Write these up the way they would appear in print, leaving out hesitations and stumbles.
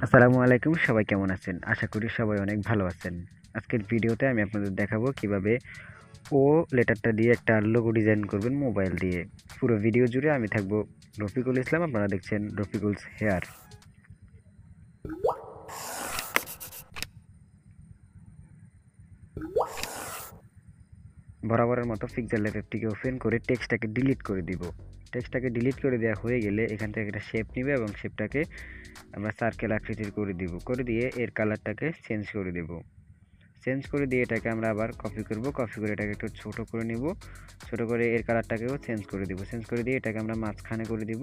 আসসালামু আলাইকুম, সবাই কেমন আছেন? আশা করি সবাই অনেক ভালো আছেন। আজকের ভিডিওতে আমি আপনাদের দেখাবো কিভাবে ও লেটারটা দিয়ে একটা লোগো ডিজাইন করবেন মোবাইল দিয়ে। পুরো ভিডিও জুড়ে আমি থাকবো রফিকুল ইসলাম, আপনারা দেখছেন রফিকুলস হেয়ার। বরাবরের মতো পিক্সেল অ্যাপটিকে ওপেন করে টেক্সটটাকে ডিলিট করে দিব। টেক্সটটাকে ডিলিট করে দেওয়া হয়ে গেলে এখান থেকে একটা শেপ নিবে এবং শেপটাকে আমরা সার্কেল আকৃতির করে দিব। করে দিয়ে এর কালারটাকে চেঞ্জ করে দেব। চেঞ্জ করে দিয়ে এটাকে আমরা আবার কপি করব। কপি করে এটাকে একটু ছোট করে নিব। ছোট করে এর কালারটাকেও চেঞ্জ করে দিব। চেঞ্জ করে দিয়ে এটাকে আমরা মাঝখানে করে দিব।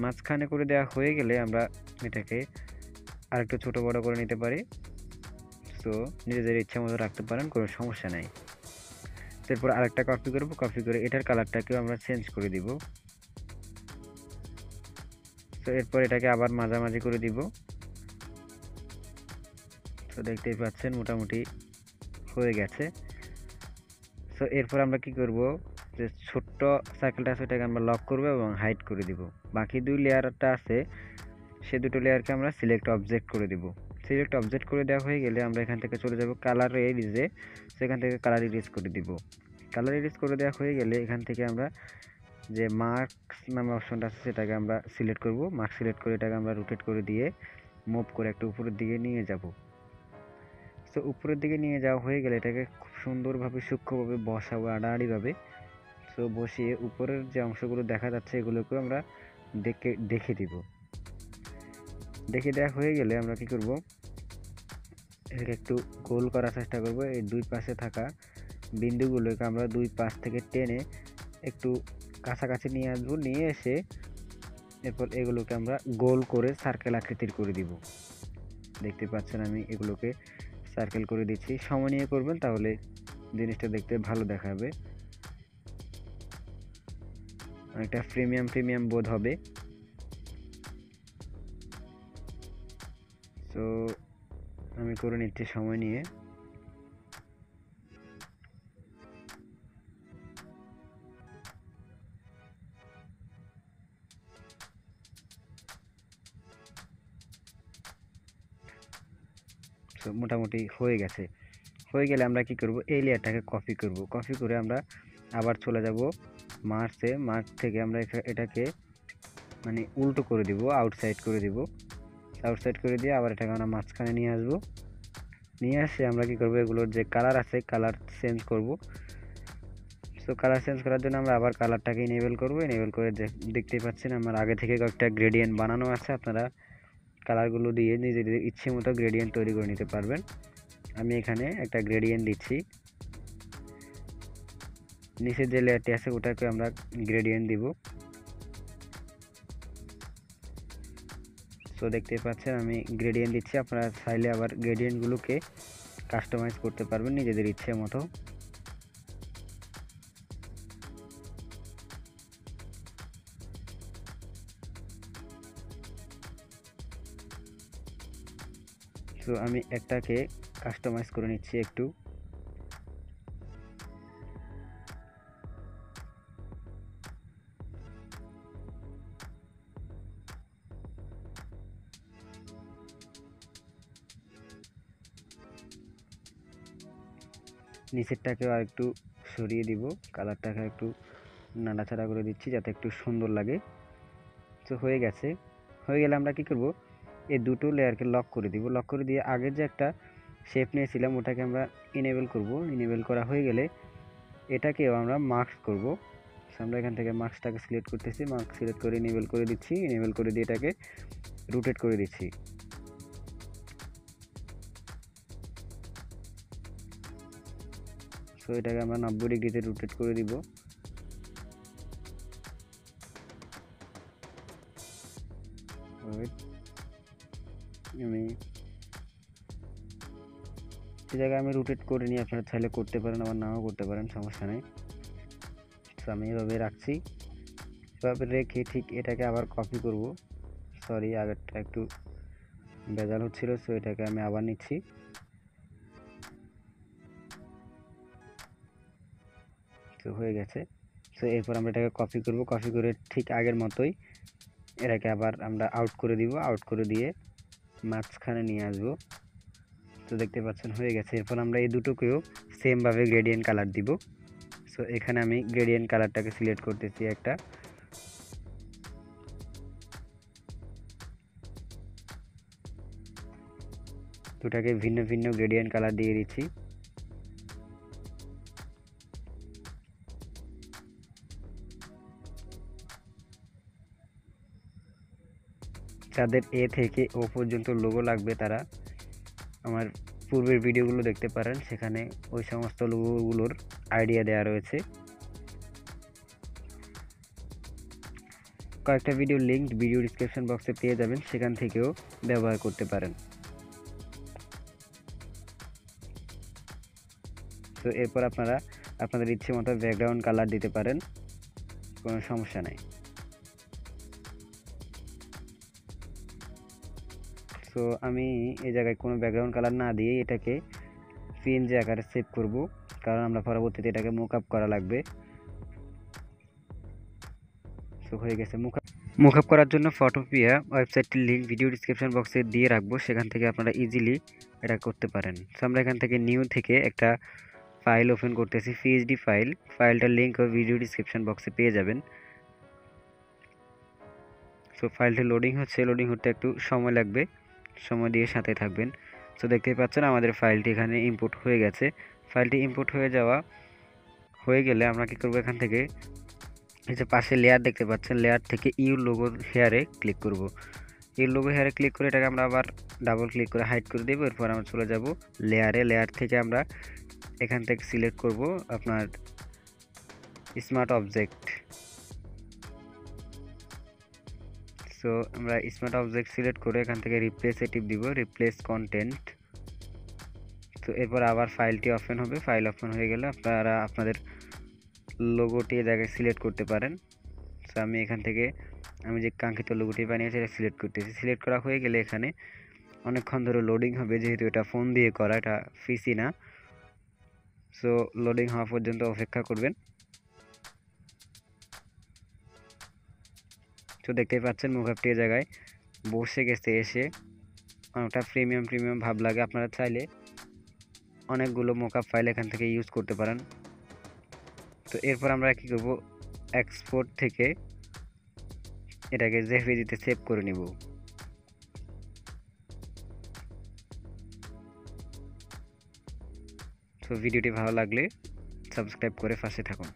মাঝখানে করে দেওয়া হয়ে গেলে আমরা এটাকে আরেকটু ছোট বড় করে নিতে পারি। সো নিজেদের ইচ্ছা মতো রাখতে পারেন, কোনো সমস্যা নাই। এরপর আরেকটা কপি করব। কপি করে এটার কালারটাকেও আমরা চেঞ্জ করে দিব। তো এরপর এটাকে আবার মাঝামাঝি করে দিব। তো দেখতেই পাচ্ছেন মোটামুটি হয়ে গেছে। সো এরপর আমরা কি করব, যে ছোট্ট সার্কেলটা আছে ওটাকে আমরা লক করব এবং হাইড করে দিব। বাকি দুই লেয়ারটা আছে সে দুটো লেয়ারকে আমরা সিলেক্ট অবজেক্ট করে দিব। সিলেক্ট অবজেক্ট করে দেওয়া হয়ে গেলে আমরা এখান থেকে চলে যাব কালার এরিজে। সেখান থেকে কালার ইরেজ করে দিব। কালার ইরেজ করে দেওয়া হয়ে গেলে এখান থেকে আমরা যে মার্কস নামে অপশনটা আছে সেটাকে আমরা সিলেক্ট করব। মার্ক সিলেক্ট করে এটাকে আমরা রোটেট করে দিয়ে মুভ করে একটু উপরের দিকে নিয়ে যাব। তো উপরের দিকে নিয়ে যাওয়া হয়ে গেলে এটাকে খুব সুন্দরভাবে সূক্ষ্মভাবে বসাবো আড়াআড়িভাবে। তো বসিয়ে উপরের যে অংশগুলো দেখা যাচ্ছে এগুলোকে আমরা দেখে দিব। দেখে দেওয়া হয়ে গেলে আমরা কি করব, এটাকে একটু গোল করার চেষ্টা করব। এই দুই পাশে থাকা বিন্দুগুলোকে আমরা দুই পাশ থেকে টেনে একটু কাছাকাছি নিয়ে আসবো। নিয়ে এসে এরপর এগুলোকে আমরা গোল করে সার্কেল আকৃতির করে দিব। দেখতে পাচ্ছেন আমি এগুলোকে সার্কেল করে দিচ্ছি। সময় নিয়ে করবেন, তাহলে জিনিসটা দেখতে ভালো দেখাবে, অনেকটা প্রিমিয়াম বোধ হবে। তো আমি করে নিচ্ছি সময় নিয়ে। তো মোটামুটি হয়ে গেছে। হয়ে গেলে আমরা কি করব, এই লেয়ারটাকে কপি করব। কপি করে আমরা আবার চলে যাব মার্কসে। মার্ক থেকে আমরা এটাকে মানে উল্টো করে দিব, আউটসাইড করে দিব। আউটসাইড করে দিয়ে আবার এটাকে আমরা মাঝখানে নিয়ে আসবো। নিয়ে আসে আমরা কি করব, এগুলোর যে কালার আছে কালার চেঞ্জ করব। সো কালার চেঞ্জ করার জন্য আমরা আবার কালারটাকে ইনেবল করব। ইনেবল করে দেখতেই পাচ্ছেন আমার আগে থেকে কয়েকটা গ্রেডিয়েন্ট বানানো আছে। আপনারা কালারগুলো দিয়ে নিজেদের ইচ্ছে মতো গ্রেডিয়েন্ট তৈরি করে নিতে পারবেন। আমি এখানে একটা গ্রেডিয়েন্ট দিচ্ছি। নিচের যে লেয়ারটি আছে ওটাকে আমরা গ্রেডিয়েন্ট দিব। সো দেখতেই পাচ্ছেন আমি গ্রেডিয়েন্ট দিচ্ছি। আপনারা চাইলে আবার গ্রেডিয়েন্টগুলোকে কাস্টমাইজ করতে পারবেন নিজেদের ইচ্ছে মতো। সো আমি একটাকে কাস্টমাইজ করে নিচ্ছি একটু। নিচেরটাকেও আর একটু সরিয়ে দিব, কালারটাকে একটু নাড়াচাড়া করে দিচ্ছি যাতে একটু সুন্দর লাগে। তো হয়ে গেছে। হয়ে গেলে আমরা কি করব, এই দুটো লেয়ারকে লক করে দিব। লক করে দিয়ে আগের যে একটা শেপ নিয়েছিলাম ওটাকে আমরা ইনেবল করব। ইনেবল করা হয়ে গেলে এটাকেও আমরা মার্কস করব। আমরা এখান থেকে মার্কসটাকে সিলেক্ট করতেছি। মার্কস সিলেক্ট করে ইনেবল করে দিচ্ছি। ইনেবল করে দিয়ে এটাকে রোটেট করে দিচ্ছি। সো এটাকে আমরা 90 ডিগ্রিতে রোটেট করে দিব। আমি সে জায়গায় আমি রোটেট করে নিয়ে আপনারা চাইলে করতে পারেন, আবার নাও করতে পারেন, সমস্যা নেই। তো আমি এভাবে রাখছি। এভাবে রেখে ঠিক এটাকে আবার কপি করব। সরি, আগেরটা একটু ভেজাল হচ্ছিল। সো এটাকে আমি আবার নিচ্ছি। তো হয়ে গেছে। তো এরপর আমরা এটাকে কপি করব। কপি করে ঠিক আগের মতোই এটাকে আবার আমরা আউট করে দিব। আউট করে দিয়ে মাঝখানে নিয়ে আসবো। তো দেখতে পাচ্ছেন হয়ে গেছে। এরপর আমরা এই দুটোকেও সেমভাবে গ্রেডিয়েন্ট কালার দিব। সো এখানে আমি গ্রেডিয়েন্ট কালারটাকে সিলেক্ট করতেছি একটা, দুটাকে ভিন্ন ভিন্ন গ্রেডিয়েন্ট কালার দিয়ে দিচ্ছি। যাদের এ থেকে ও পর্যন্ত লোগো লাগবে তারা আমার পূর্বের ভিডিওগুলো দেখতে পারেন, সেখানে ওই সমস্ত লোগোগুলোর আইডিয়া দেওয়া রয়েছে। কয়েকটা ভিডিও লিঙ্ক ভিডিও ডিসক্রিপশন বক্সে পেয়ে যাবেন, সেখান থেকেও ব্যবহার করতে পারেন। তো এরপর আপনারা আপনাদের ইচ্ছে মতো ব্যাকগ্রাউন্ড কালার দিতে পারেন, কোনো সমস্যা নাই। সো আমি এই জায়গায় কোনো ব্যাকগ্রাউন্ড কালার না দিয়ে এটাকে পিএনজি আকারে সেভ করব, কারণ আমরা পরবর্তীতে এটাকে মুকআপ করা লাগবে। সো হয়ে গেছে। মুকআপ করার জন্য ফটোপিয়া ওয়েবসাইটটির লিঙ্ক ভিডিও ডিসক্রিপশন বক্সে দিয়ে রাখবো, সেখান থেকে আপনারা ইজিলি এটা করতে পারেন। সো আমরা এখান থেকে নিউ থেকে একটা ফাইল ওপেন করতেছি, পিএইচডি ফাইল। ফাইলটার লিঙ্ক ভিডিও ডিসক্রিপশন বক্সে পেয়ে যাবেন। সো ফাইলটি লোডিং হচ্ছে, লোডিং হতে একটু সময় লাগবে, সময় দিয়ে সাথে থাকবেন। সো দেখতেই পাচ্ছেন আমাদের ফাইলটি এখানে ইম্পোর্ট হয়ে গেছে। ফাইলটি ইম্পোর্ট হয়ে গেলে আমরা কি করব, এখান থেকে এই যে পাশে লেয়ার দেখতে পাচ্ছেন, লেয়ার থেকে ইউ লোগো হেয়ারে ক্লিক করব। ইউ লোগো হেয়ারে ক্লিক করে এটাকে আমরা আবার ডাবল ক্লিক করে হাইড করে দেব। এরপর আমরা চলে যাব লেয়ারে। লেয়ার থেকে আমরা এখান থেকে সিলেক্ট করব আপনার স্মার্ট অবজেক্ট। সো আমরা স্মার্ট অবজেক্ট সিলেক্ট করে এখান থেকে রিপ্লেসে টিপ দিব, রিপ্লেস কন্টেন্ট। তো এরপর আবার ফাইলটি ওপেন হবে। ফাইল ওপেন হয়ে গেলে আপনারা আপনাদের লোগোটি এই জায়গায় সিলেক্ট করতে পারেন। সো আমি এখান থেকে আমি যে কাঙ্ক্ষিত লোগোটি বানিয়েছি এটা সিলেক্ট করতেছি। সিলেক্ট করা হয়ে গেলে এখানে অনেকক্ষণ ধরে লোডিং হবে, যেহেতু এটা ফোন দিয়ে করা, এটা পিসি না। সো লোডিং হওয়া পর্যন্ত অপেক্ষা করবেন। তো দেখতেই পাচ্ছেন মুকআপটি এই জায়গায় বসে গেছে, এসে অনেকটা প্রিমিয়াম ভাব লাগে। আপনারা চাইলে অনেকগুলো মুকআপ ফাইল এখান থেকে ইউজ করতে পারেন। তো এরপর আমরা কি করব, এক্সপোর্ট থেকে এটাকে জেপিজিতে সেভ করে নিব। তো ভিডিওটি ভালো লাগলে সাবস্ক্রাইব করে পাশে থাকুন।